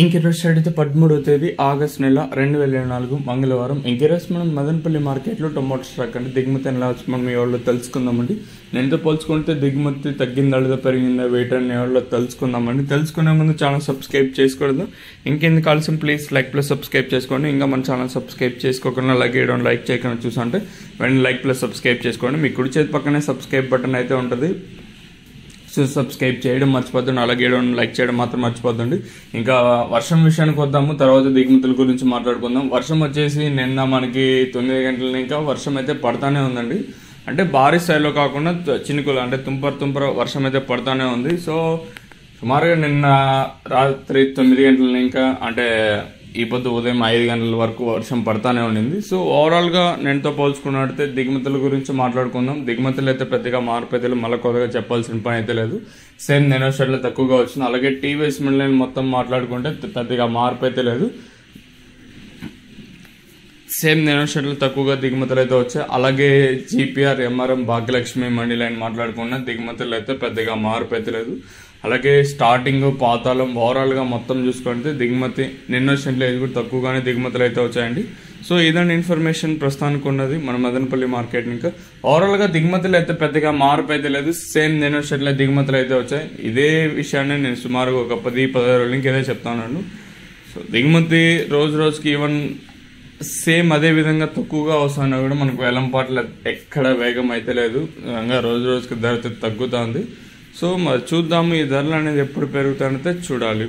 ఇంకెరోజు అయితే 13వ తేదీ ఆగస్టు నెల 2024 మంగళవారం. ఇంకెరోజు మనం మదనపల్లి మార్కెట్లో టొమాటో స్టాక్ అంటే దిగుమతి ఎలా వచ్చి మనం ఈ వాళ్ళు తెలుసుకుందామండి. నేనుతో పోల్చుకుంటే దిగుమతి తగ్గిందా లేదా పెరిగిందా వెయిట్ అనే వాళ్ళు తెలుసుకుందామండి. తెలుసుకునే ముందు ఛానల్ సబ్స్క్రైబ్ చేసుకోవద్దు. ఇంకెందుకు కావాల్సిన ప్లీజ్ లైక్ ప్లస్ సబ్స్క్రైబ్ చేసుకోండి. ఇంకా మన ఛానల్ సబ్స్క్రైబ్ చేసుకోకుండా లైక్ చేయకుండా చూసాంటే వెంటనే లైక్ ప్లస్ సబ్స్క్రైబ్ చేసుకోండి. మీ కుడి చేతి పక్కనే సబ్స్క్రైబ్ బటన్ అయితే ఉంటుంది. సబ్స్క్రైబ్ చేయడం మర్చిపోద్దండి, అలాగే లైక్ చేయడం మాత్రం మర్చిపోద్దండి. ఇంకా వర్షం విషయానికి వద్దాము, తర్వాత దిగుమతుల గురించి మాట్లాడుకుందాం. వర్షం వచ్చేసి నిన్న మనకి 9 గంటల ఇంకా వర్షం అయితే పడతానే ఉందండి. అంటే భారీ స్థాయిలో కాకుండా చినుకులు అంటే తుంపర వర్షం అయితే పడతానే ఉంది. సో సుమారుగా నిన్న రాత్రి 9 గంటల ఇంకా అంటే ఈ పొద్దు ఉదయం 5 గంటల వరకు వర్షం పడతానే ఉండింది. సో ఓవరాల్గా నేనుతో పోల్చుకున్నట్టయితే దిగుమతుల గురించి మాట్లాడుకుందాం. దిగుమతులు అయితే పెద్దగా మార్పు అయితే మళ్ళీ కొత్తగా చెప్పాల్సిన పని అయితే లేదు. సేమ్ నెనోషెడ్లో తక్కువగా వచ్చింది. అలాగే టీవీఎస్ మిడ్ మొత్తం మాట్లాడుకుంటే పెద్దగా మార్పు అయితే లేదు. సేమ్ నెనోషెడ్లో తక్కువగా దిగుమతులు అయితే వచ్చాయి. అలాగే జీపీఆర్, ఎంఆర్ఎం, భాగ్యలక్ష్మి మండి లైన్ మాట్లాడుకున్న దిగుమతులు అయితే పెద్దగా మార్పు అయితే లేదు. అలాగే స్టార్టింగ్ పాతాళం ఓవరాల్గా మొత్తం చూసుకుంటే దిగుమతి నెనోషెడ్లో ఇది కూడా తక్కువగానే దిగుమతులు అయితే వచ్చాయండి. సో ఇదండి ఇన్ఫర్మేషన్ ప్రస్తుతానికి ఉన్నది మన మదనపల్లి మార్కెట్. ఇంకా ఓవరాల్గా దిగుమతులు అయితే పెద్దగా మార్పు అయితే లేదు. సేమ్ నెనోషెడ్లో దిగుమతులు అయితే వచ్చాయి. ఇదే విషయాన్ని నేను సుమారుగా ఒక 10-15 రోజుల ఇంకేదే చెప్తాను. సో దిగుమతి రోజుకి ఈవెన్ సేమ్ అదే విధంగా తక్కువగా వస్తున్నా కూడా మనకు వేలంపాట్ల ఎక్కడ వేగం అయితే లేదు. ఇంకా రోజుకి ధర తగ్గుతుంది. సో మరి చూద్దాము ఈ ధరలు అనేది ఎప్పుడు పెరుగుతానైతే చూడాలి.